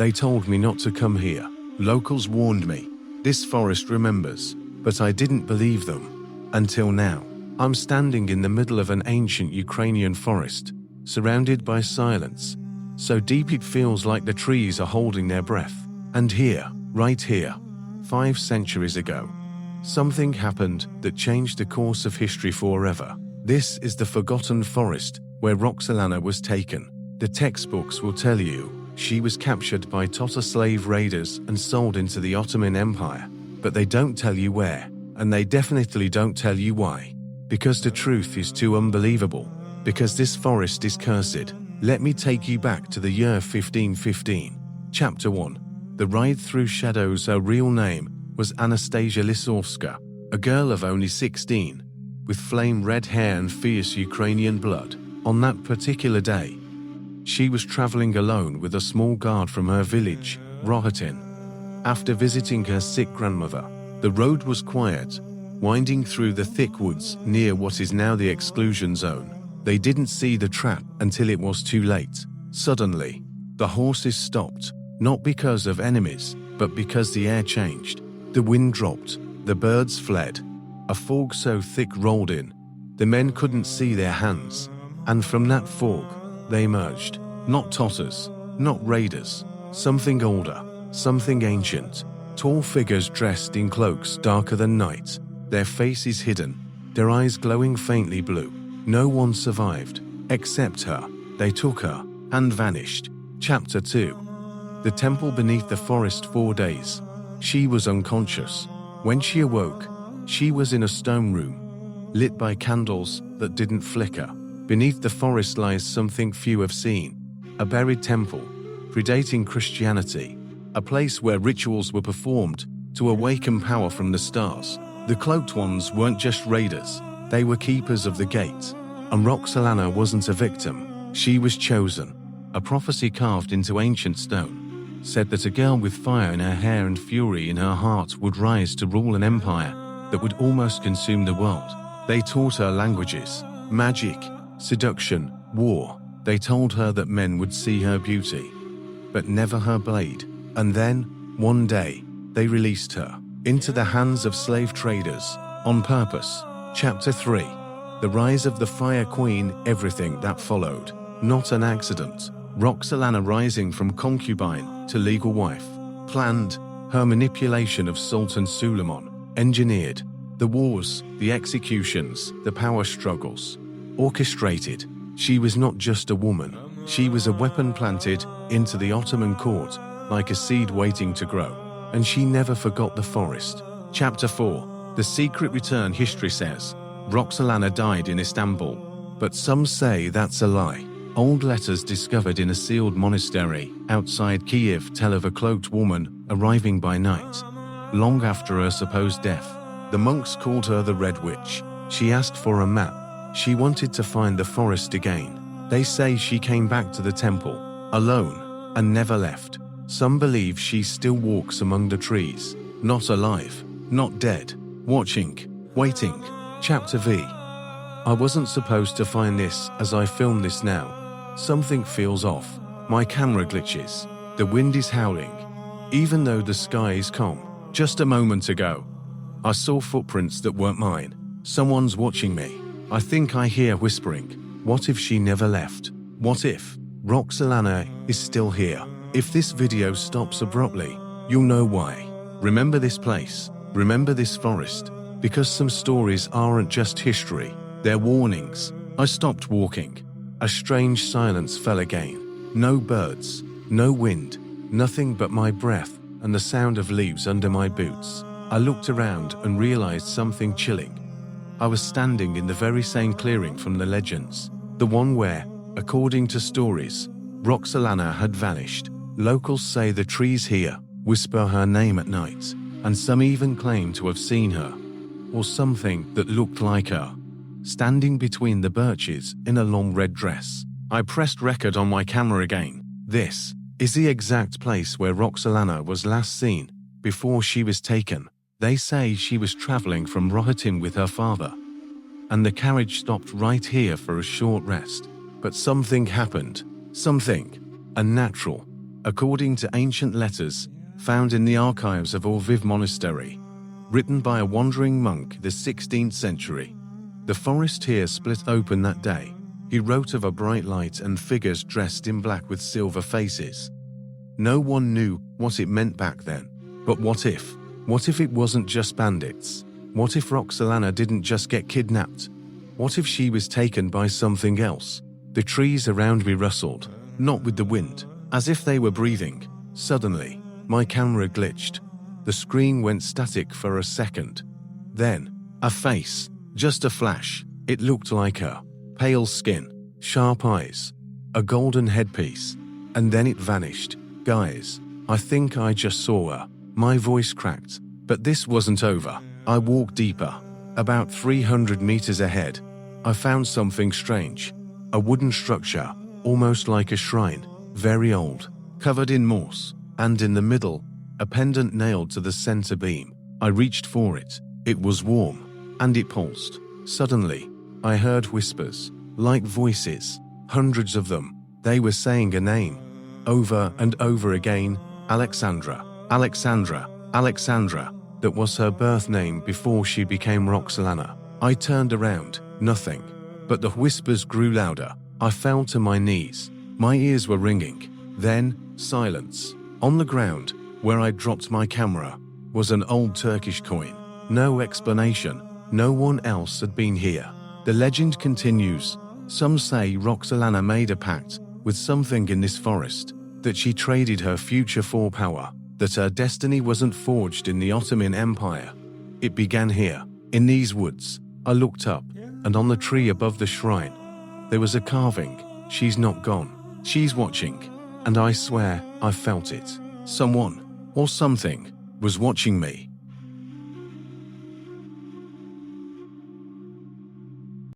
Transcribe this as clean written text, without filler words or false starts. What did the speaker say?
They told me not to come here. Locals warned me. This forest remembers, but I didn't believe them. Until now, I'm standing in the middle of an ancient Ukrainian forest, surrounded by silence. So deep it feels like the trees are holding their breath. And here, right here, 5 centuries ago, something happened that changed the course of history forever. This is the forgotten forest where Roxelana was taken. The textbooks will tell you she was captured by Tatar slave raiders and sold into the Ottoman Empire. But they don't tell you where, and they definitely don't tell you why. Because the truth is too unbelievable. Because this forest is cursed. Let me take you back to the year 1515. Chapter 1. The Ride Through Shadows. Her real name was Anastasia Lisovska, a girl of only 16, with flame-red hair and fierce Ukrainian blood. On that particular day, she was traveling alone with a small guard from her village, Rohatyn. After visiting her sick grandmother, the road was quiet, winding through the thick woods near what is now the exclusion zone. They didn't see the trap until it was too late. Suddenly, the horses stopped, not because of enemies, but because the air changed. The wind dropped, the birds fled. A fog so thick rolled in, the men couldn't see their hands. And from that fog, they emerged. Not Tatars, not raiders, something older, something ancient. Tall figures dressed in cloaks darker than night, their faces hidden, their eyes glowing faintly blue. No one survived, except her. They took her, and vanished. Chapter 2. The temple beneath the forest. 4 days. She was unconscious. When she awoke, she was in a stone room, lit by candles that didn't flicker. Beneath the forest lies something few have seen. A buried temple, predating Christianity. A place where rituals were performed to awaken power from the stars. The cloaked ones weren't just raiders, they were keepers of the gate. And Roxelana wasn't a victim, she was chosen. A prophecy carved into ancient stone said that a girl with fire in her hair and fury in her heart would rise to rule an empire that would almost consume the world. They taught her languages, magic, seduction, war. They told her that men would see her beauty, but never her blade. And then, one day, they released her into the hands of slave traders, on purpose. Chapter 3. The Rise of the Fire Queen. Everything that followed, not an accident. Roxelana rising from concubine to legal wife. Planned, her manipulation of Sultan Suleiman. Engineered, the wars, the executions, the power struggles. Orchestrated. She was not just a woman, she was a weapon planted into the Ottoman court, like a seed waiting to grow. And she never forgot the forest. Chapter 4. The Secret Return. History says Roxelana died in Istanbul, but some say that's a lie. Old letters discovered in a sealed monastery outside Kiev tell of a cloaked woman arriving by night, long after her supposed death. The monks called her the Red Witch. She asked for a map. She wanted to find the forest again. They say she came back to the temple, alone, and never left. Some believe she still walks among the trees, not alive, not dead, watching, waiting. Chapter V. I wasn't supposed to find this as I film this now. Something feels off. My camera glitches. The wind is howling, even though the sky is calm. Just a moment ago, I saw footprints that weren't mine. Someone's watching me. I think I hear whispering. What if she never left? What if Roxelana is still here? If this video stops abruptly, you'll know why. Remember this place. Remember this forest. Because some stories aren't just history, they're warnings. I stopped walking. A strange silence fell again. No birds, no wind, nothing but my breath and the sound of leaves under my boots. I looked around and realized something chilling. I was standing in the very same clearing from the legends, the one where, according to stories, Roxelana had vanished. Locals say the trees here whisper her name at night, and some even claim to have seen her, or something that looked like her, standing between the birches in a long red dress. I pressed record on my camera again. This is the exact place where Roxelana was last seen, before she was taken. They say she was traveling from Rohatyn with her father, and the carriage stopped right here for a short rest. But something happened. Something unnatural. according to ancient letters found in the archives of Lviv Monastery, written by a wandering monk the 16th century. The forest here split open that day. He wrote of a bright light and figures dressed in black with silver faces. No one knew what it meant back then. But what if? What if it wasn't just bandits? What if Roxelana didn't just get kidnapped? What if she was taken by something else? The trees around me rustled, not with the wind, as if they were breathing. Suddenly, my camera glitched. The screen went static for a second. Then, a face, just a flash. It looked like her. Pale skin, sharp eyes, a golden headpiece. And then it vanished. Guys, I think I just saw her. My voice cracked. But this wasn't over. I walked deeper. About 300 meters ahead, I found something strange. A wooden structure, almost like a shrine, very old, covered in moss, and in the middle, a pendant nailed to the center beam. I reached for it. It was warm, and it pulsed. Suddenly, I heard whispers, like voices, hundreds of them. They were saying a name, over and over again, Alexandra, Alexandra, Alexandra. That was her birth name before she became Roxelana. I turned around, nothing. But the whispers grew louder. I fell to my knees. My ears were ringing. Then, silence. On the ground, where I dropped my camera, was an old Turkish coin. No explanation. No one else had been here. The legend continues. Some say Roxelana made a pact with something in this forest, that she traded her future for power, that her destiny wasn't forged in the Ottoman Empire. It began here, in these woods. I looked up, and on the tree above the shrine, there was a carving. She's not gone. She's watching. And I swear I felt it. Someone, or something, was watching me.